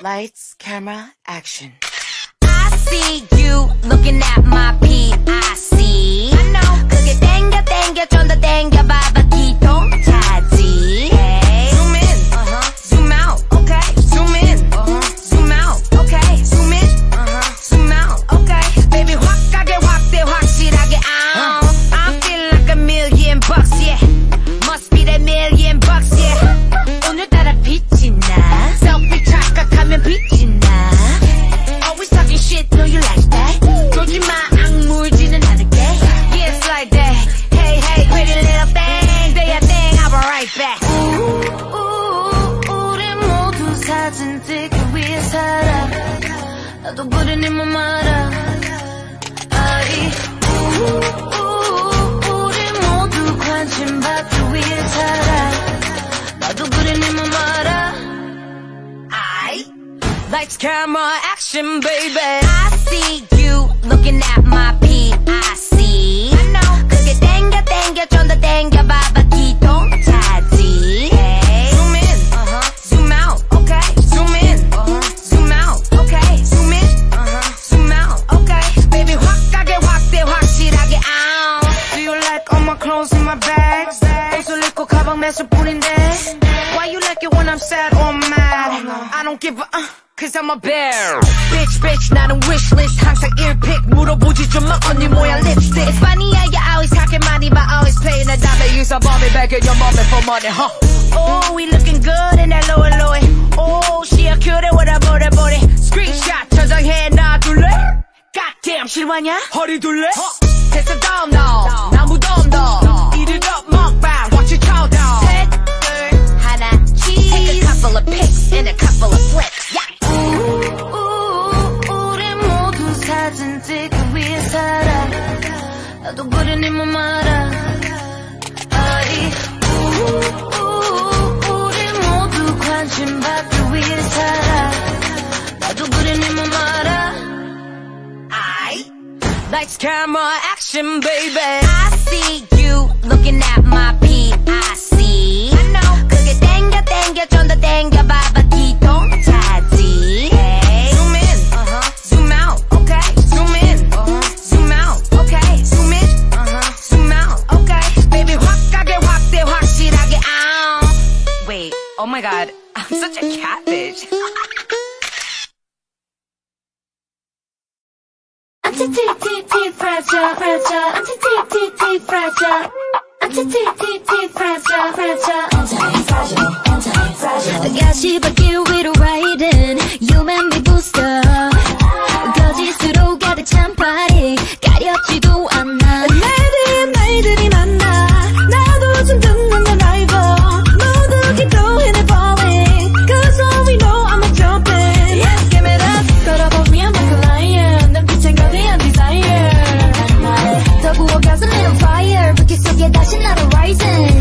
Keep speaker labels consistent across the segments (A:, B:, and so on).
A: Lights, camera, action.
B: I see you looking at my PIC. I know. 그게 땡겨 좀 더 땡겨봐봐 기동차지. Hey. Zoom in, zoom out, okay. Zoom in, zoom out, okay. Zoom in, zoom out, okay. Baby 확 가게 확대 확실하게 I feel like $1 million, yeah. Must be that $1 million, yeah. 오늘따라 빛이 나. Selfie 착각하면 빛이 나. Always talking shit, know you like that. 쫄지마 악물지는 않을게. Yeah, it's like that. Hey, hey, pretty little thing. Do your thing, I'll be right back. 우리 모두 사진 찍기 위해 살아. 나도 그래 네 맘 알아. 우리 모두 관심 받기 위해 살아. 나도 그래 네 맘 알아. Lights, camera, action, baby. I see you looking at my PIC. I know. 그게 땡겨 좀 더 땡겨봐봐 기동차지. Hey. Zoom in, zoom out, okay. Zoom in, zoom out, okay. Zoom in, zoom out, okay. Baby 확 가게 확대 확실하게 Do you like all my clothes in my bags? 옷을 입고 가방 매실 뿐인데. Why you like it when I'm sad or mad? I don't give a Cause I'm a bear. Bitch, 나는 wishlist. 항상 1픽 물어보지 좀 마 언니 모양 lipstick. It's funny how you always talking money but always playing the dime. Use a mommy back in your moment for money, huh? Oh, we looking good in that low. Oh, she a cutie with a booty. Screenshot 저장해 놔둘래? Goddamn 실화냐? 허리 둘래? 됐어 dumb no. 나 무덤 Eat it up 먹방 Watch it chow down. 셋, 둘, 하나, cheese. Take a couple of pics and a couple of flicks. Yeah. 우리 모두 사진 찍기 위해 살아. 나도 그래 네 맘 알아. 우리 모두 관심 받기 위해 살아. 나도 그래 네 맘 알아. Lights, camera, action, baby. I see you looking at my PIC. I know. 그게 땡겨 좀 더 땡겨봐봐 기동차지. Hey. Zoom in, zoom out, okay. Zoom in, zoom out, okay. Zoom in, zoom out, okay. Baby 확 가게 확대 확실하게 Wait, oh my god, I'm such a catfish. Anti-TTT fragile, anti-TTT fragile, anti-TTT fragile, anti-fragile. 가시밭길 위로 riding, you make me booster. 거짓으로 가득 찬 party, 가렵지도 않아. 날들이 만나, 나도 좀 듣는 내 라이벌. 모두 keep going and falling, cause all we know I'm a jumping. Yes, give it up, 걸어보면 like a lion. 눈빛엔 거대한 desire. 더 부어가서 little fire, 불길 속에 다시 나를 rising.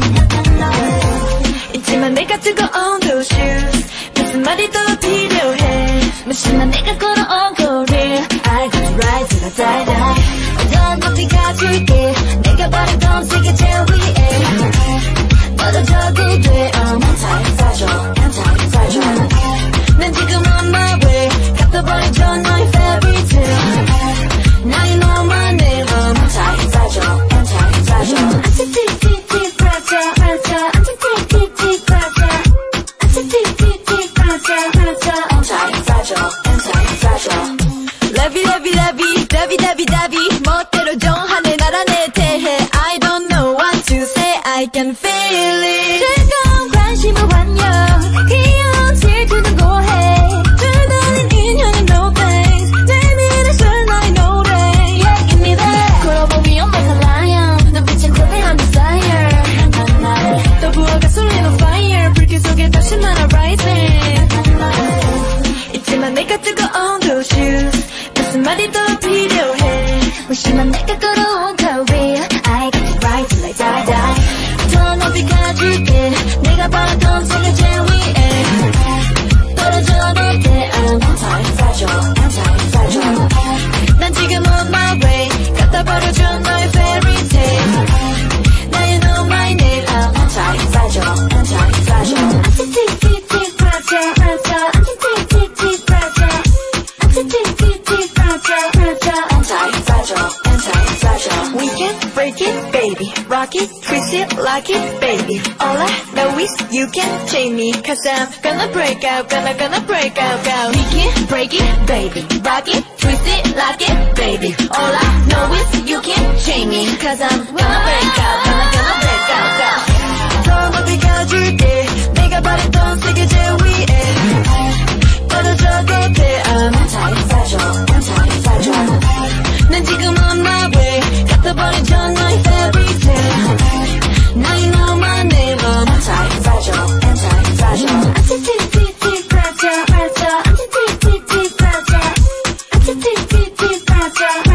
B: 있지만 내가 뜨거운 those shoes, 무슨 말이 더 필요해. 무심한 내가 걸어온 거리, I got to ride till I die. 더 높이 가줄게, 내가 바른 건 세계 제일 위에. 떨어져도 돼, I'm anti-fragile. 난 지금 on my way, 갚아버리죠 너의 fairy tale. Now you know my name, I'm anti-fragile. Anti-TTT fragile, anti-TTT fragile, anti-TTT fragile, anti-fragile. Lovey, 멋대로 정하네 나라 내 대해. I don't know what to say, I can feel it. 뜨거운 관심을 환영, 귀여운 질투는 고해. 줄다린 인연이 no thanks, 내밀어줄 너의 노래. Yeah, give me that. 걸어보면 like a lion, 눈빛엔 거대한 desire. 또 부어가 쏠리는 fire, 불길 속에 다시 말아 rising. 있지만 내가 뜨거운 those shoes, 무슨 말이 더 필요해. 무심한 내가 걸어온 거리, I got to ride till I die. 더 높이 가줄게,
C: baby. Rock it, twist it, like it, baby. All I know is you can't chain me, cause I'm gonna break out, gonna break out, go. We can break it, baby. Rock it, twist it, like it, baby. All I know is you can't chain me, cause I'm gonna break out, gonna break out, go. 더 높이 가줄게, 내가 바랬던 세계 제일 위에. 떨어져도 돼, I'm anti-fragile, anti-fragile. 난 지금 on my way, 갖다버린 전 너의 fairy tale. Now you know my name, I'm anti-fragile, anti-fragile. Anti-fragile, fragile, anti-fragile, anti-fragile, fragile,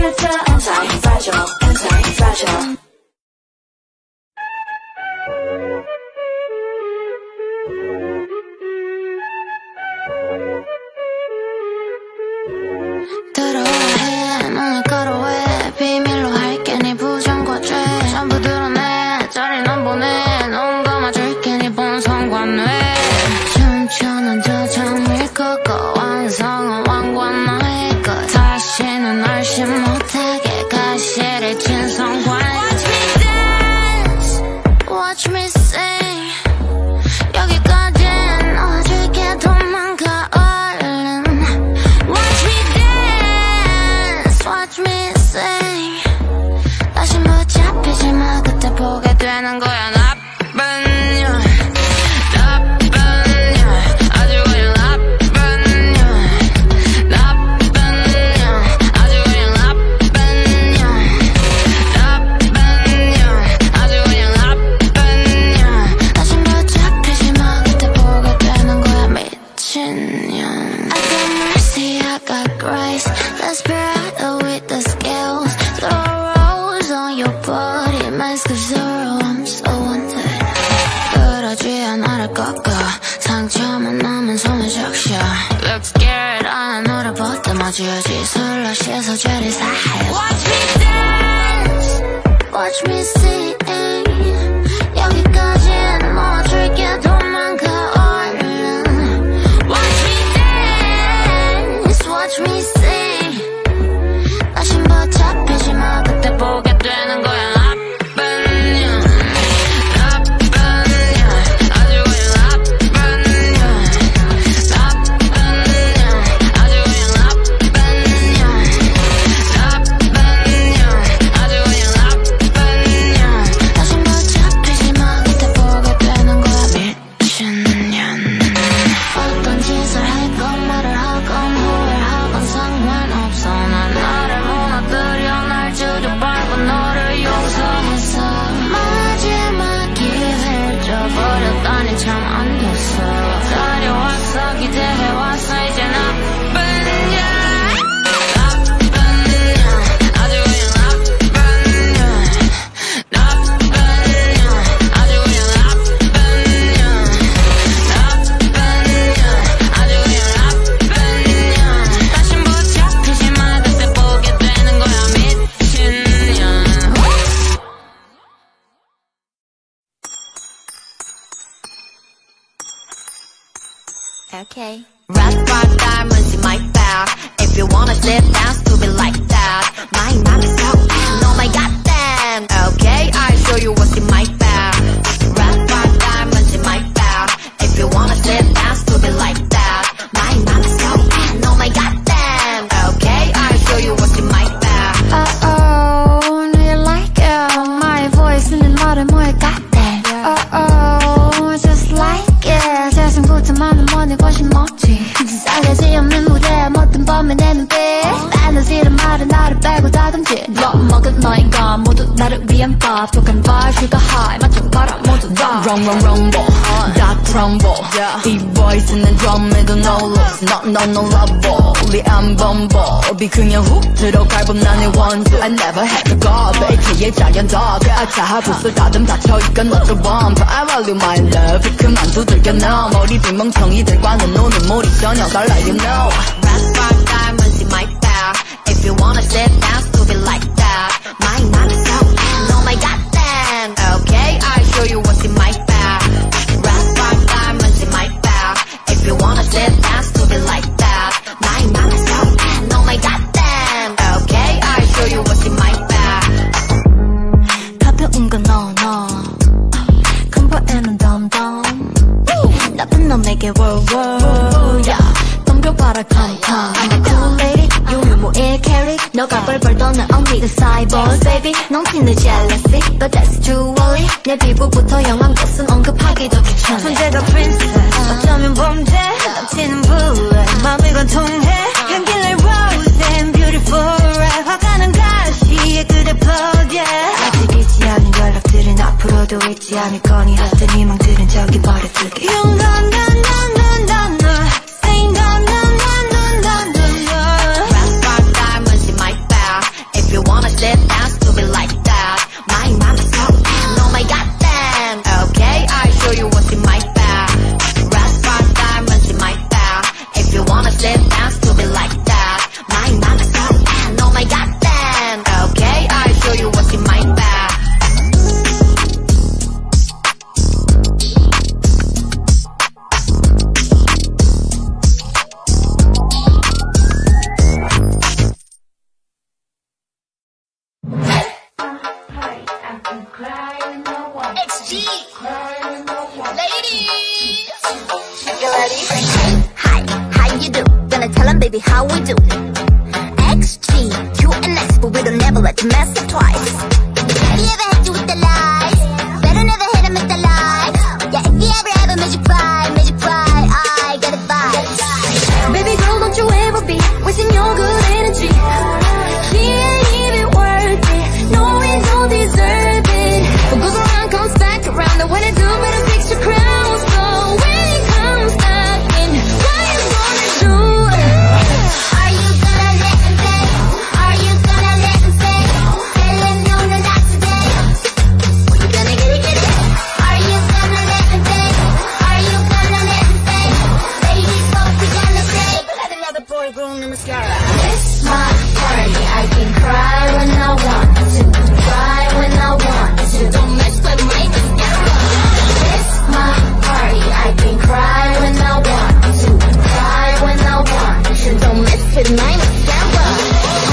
C: anti-fragile, anti-fragile.
D: 들어해 눈을 가로해 비밀로 할게 네 부정과 죄 전부 드러내 자리 넌 보내 눈 감아줄게 네 본성관뇌 춤추는 저장 밀크고 완성은 왕관 너의 것 다시는 얼씬 못하게 가시를 진성관 Watch me dance Watch me sing 여기까진 넣어줄게 도망가 얼른 Watch me dance Watch me sing 다시 못 잡히지 마 그때 보게 되는 거야 나쁜 년 나쁜 년 아주 그냥 나쁜 년 나쁜 년 아주 그냥 나쁜 년 나쁜 년 아주 그냥 나쁜 년 다시 못 잡히지 마 그때 보게 되는 거야 미친년 I got mercy I got grace desperate with the scales throw rolls on your body mask of zero I'm so wanted 그러지 않아를 꺾어 상처만 남은 손을 적셔 Look scared 안 울어보다 마주하지 술로 씻어 죄를 사해 Watch me dance Watch me sing 여기까진 넣어줄게 도망가 얼른 Watch me dance Watch me sing 다시 못 잡히지 마 그때 보게 되는 거야 나쁜 년 나쁜 년 아주 그냥 나쁜 년 나쁜 년 아주 그냥 나쁜 년 나쁜 년 아주 그냥 나쁜 년 다시 못 잡히지 마 그때 보게 되는 거야 미친년 어떤 짓을 했건 말을 하건 후회하건 상관없어 난 나를 무너뜨려 날 주저밟고 너를 용서했어 마지막 기회를 줘버렸다니 참 안 됐어 기다려왔어 기대해왔어 이제 나쁜 년 나쁜 년 아주 그냥 나쁜 년 나쁜 년 아주 그냥 나쁜 년 나쁜 년 아주 그냥 나쁜 년 다시 못 잡히지 마 그때 보게 되는 거야 미친년
B: Okay. Rock diamonds in my bag. If you wanna sit down, stupid like that. My mind is so oh my goddamn. Okay, I'll show you what's in my bag. Rock diamonds in my bag. If you wanna sit down, stupid like that. My mind is so oh my goddamn. Okay, I'll show you what's in my bag.
D: Uh-oh, do you like it? My voice in the 말을 뭐에 같대 Uh-oh, just like it 세상부터 많은 money 훨씬 멋지 싸가지 없는 무대 못된 범인 내 눈빛 나는 싫은 말은 나를 빼고 다듬지 엿먹은 너희가 모두 나를 위한 밥 독한 vibe 슈가 high 맞춰봐라 모두 다
E: Wrong 다 crumble 이 voice는 drum에도 no loss no love 안 범벅이 그냥 훅 들어갈 법 나의 원수 I never had to go AKA giant dog 아차 부스 다듬 닫혀있건 너저 bomb I value my love 그만 두들겨 너 머리들 멍청이들과는 노는 몰이 전혀 달라 you know
B: Rock diamonds in my bag. If you wanna sit down, stupid like that. My mind is so oh my goddamn. Okay, I'll show you what's in my bag. Rock diamonds in my bag. If you wanna sit down, stupid like that. My mind is so oh my goddamn. Okay, I'll show you what's in my bag.
C: 순간 너 공포에는 덤덤 나쁜 너 내게 월월 덤벼봐라 come I'm a cool lady 유무무의 캐리 너가 벌벌 떠는 언니가 사이버스 baby 넘치는 jealousy but that's too early 내 피부부터 영한 것은 언급하기도 귀찮아 존재가 princess 어쩌면 범죄 넘치는 bullet 맘을 관통해 향기를 rose and beautiful 화가 난 가시에 그대 plug yeah 아직 잊지 않은 연락들은 앞으로도 잊지 않을 거니 헛된 희망들은 저기 버려두게 용감 Say no
B: Rock diamonds in my bag. If you wanna sit down, stupid like that. My mama's so oh my god damn. Okay, I'll show you what's in my bag. Rock diamonds in my bag. If you wanna sit down, stupid like that. My mama's so oh my god damn. Okay, I'll show you what's in my bag.
D: Baby, how we do? XG, QNX, but we don't never let you mess up twice. Have you ever hit you with the lies? Better never hit him with the lies. Yeah, if you ever have a magic pride, I got a vibe.
C: Baby girl, don't you ever be wasting your good energy. He ain't even worth it. No, we don't deserve it. What goes around comes back around. The one I do better fix your crown. So when he comes back in, what you gonna do?
D: It's my party, I can cry when I want to, cry when I want to. Don't mess with my mascara. It's my party, I can cry when I want to, cry when I want to. Don't mess with my mascara.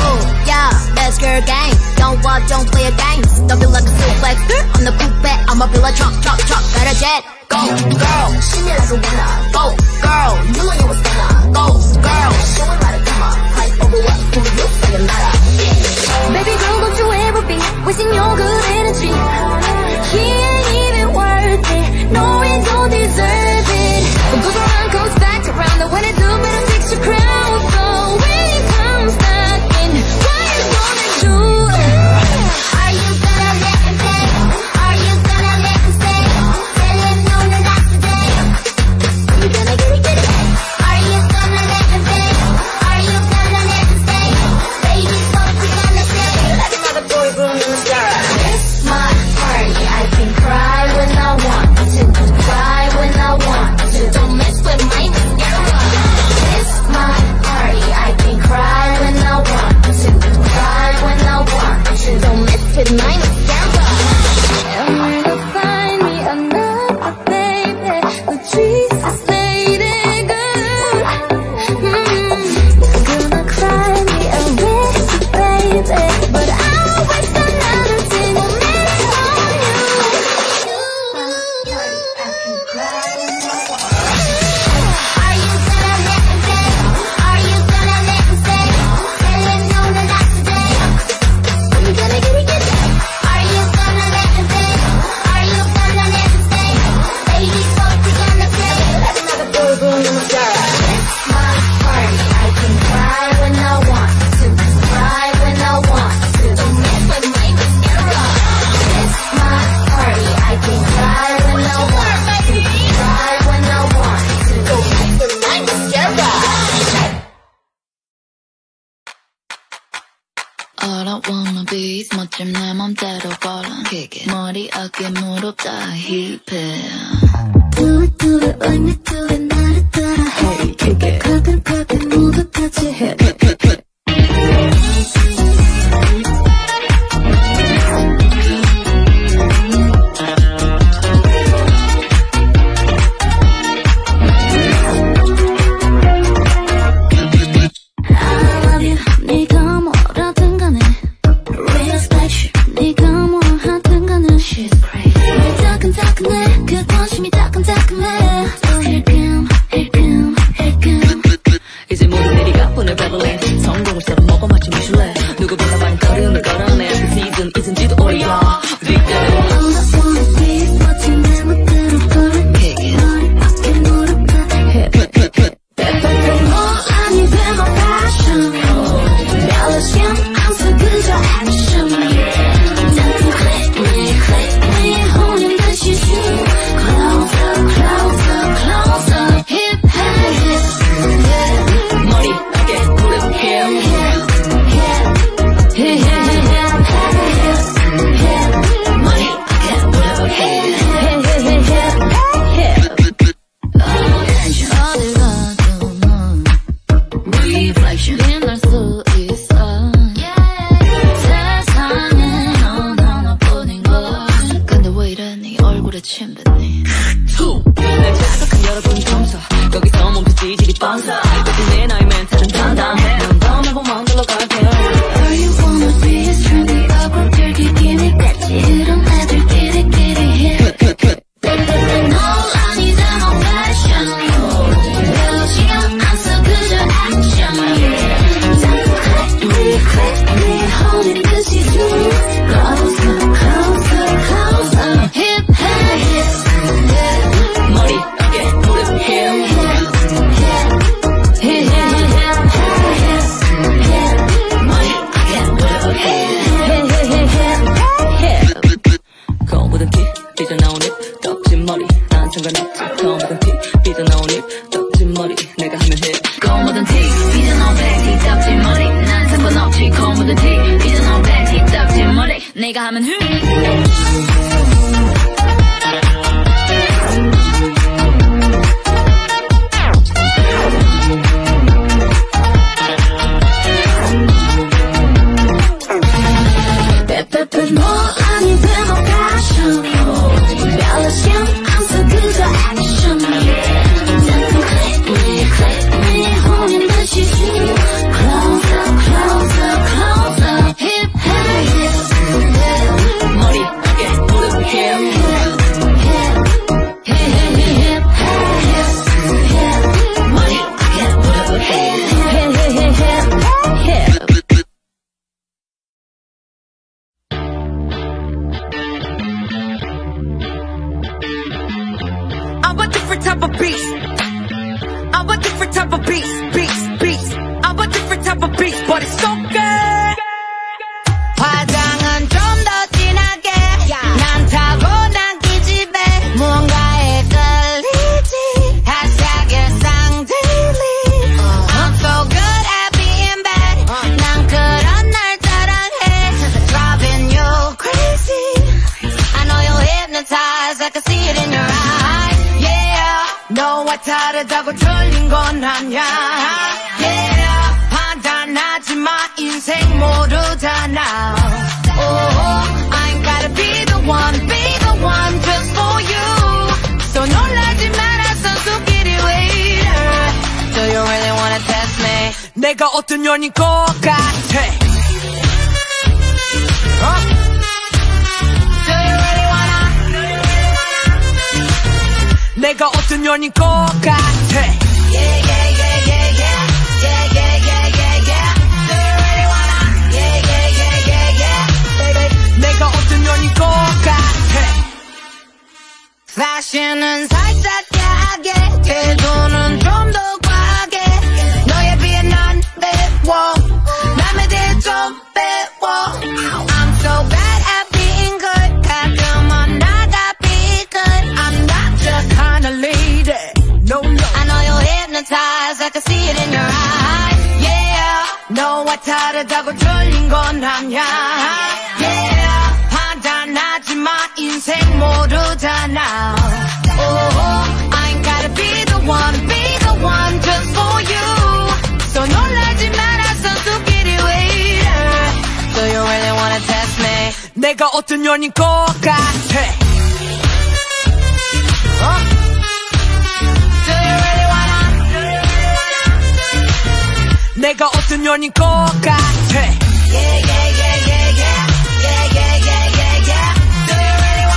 B: Oh, yeah, best girl game. Don't play a game. Don't feel like a suplex. I'm the poop I'ma feel like truck. Got a jet. Go, girl. She needs a winner. Go, girl. You know you was gonna. Go, girl. Show it like a drama. Hype over what? Who you say it matter?
C: Baby girl, don't you ever be wasting your good energy. He ain't even worth it. No, we don't deserve it. What goes around comes back around. The one I do better fix your crown. So when he comes back in, what you gonna do?
D: Are you gonna let him stay? Are you gonna let him stay? Tell him no, not today. You gonna get it? Are you gonna let him stay? Are you gonna let him stay? Baby, what you gonna say? Like another boy room in mascara. It's my party, I can cry when I want to, cry when I want to. Don't mess with my mascara. It's my party, I can cry when I want to, cry when I want to. Don't mess with my mascara.
C: And when you find me another baby, the Jesus lady girl, gonna cry me a little baby, but I'll waste another single minute on you.
D: I can cry when I want to. Are you gonna let him stay? Are you gonna let him stay? Tell him no, not today. You gonna get it? Are you gonna let him stay? Are you gonna let him stay? Baby, what you gonna say? Like another boy room in mascara. It's my party, I can cry when I want to, cry when I want to. Don't mess with my mascara. It's my party, I can cry when I want to, cry when I want to. Don't mess with my mascara.
E: All I wanna be is 멋짐 내 맘대로 걸어 머리 어깨 무릎 다 힙해
C: Do it when you do it 나를 따라
E: Hey, kick it.
C: 가끔 모두 같이 해. 네가 뭐라든 간에 Respect you 네가 뭐 하든 간에
D: she's crazy. 왜 따끈따끈해 그 관심이 따끈따끈해 또 힐끔
E: 이제 모든 일이 가뿐해 베벌리 성공을 서로 먹어 마치 미슐랭 누구보다 많은 걸음을 걸었네 그 시즌 잊은지도 오래야 내가 하면
B: 다르다고 틀린 건 아냐 yeah. 판단하지 마 인생 모르잖아 oh, I ain't gotta be the one just for you So 놀라지 마라 선수끼리 waiter Do you really wanna test me 내가 어떤 년인 것 같아 Do you really wanna 내가 어떤 년인 것 같아 내가 어떤 년인 것 같아 Fashion은 살짝 야하게 태도는 좀 더 과하게 너에 비해 난 배워 남에 대해 좀 배워 I'm so bad at being good 가끔은 나가 be good I'm not just kind of lady No, no I know you're hypnotized I can see it in your eyes Yeah 너와 다르다고 틀린 건 아냐 Yeah 판단하지 마 인생 모르잖아 Oh I ain't gotta be the one just for you So 놀라지 마라 선수끼리 waiter Do you really wanna test me 내가 어떤 년인 것 같아 Do you really wanna 내가 어떤 년인 것 같아 Yeah, yeah, yeah, yeah, yeah Yeah, yeah, yeah, yeah, yeah Do you really wanna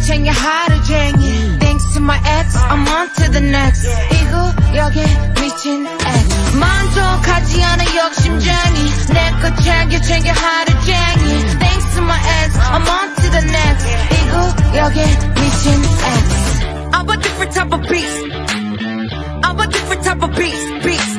B: 챙겨 하루쟁이 Thanks to my ex, I'm on to the next 이 구역에 미친 ex 만족하지 않아 욕심쟁이 내 거 챙겨 하루쟁이 Thanks to my ex, I'm on to the next 이 구역에 미친 ex I'm a different type of beast I'm a different type of beast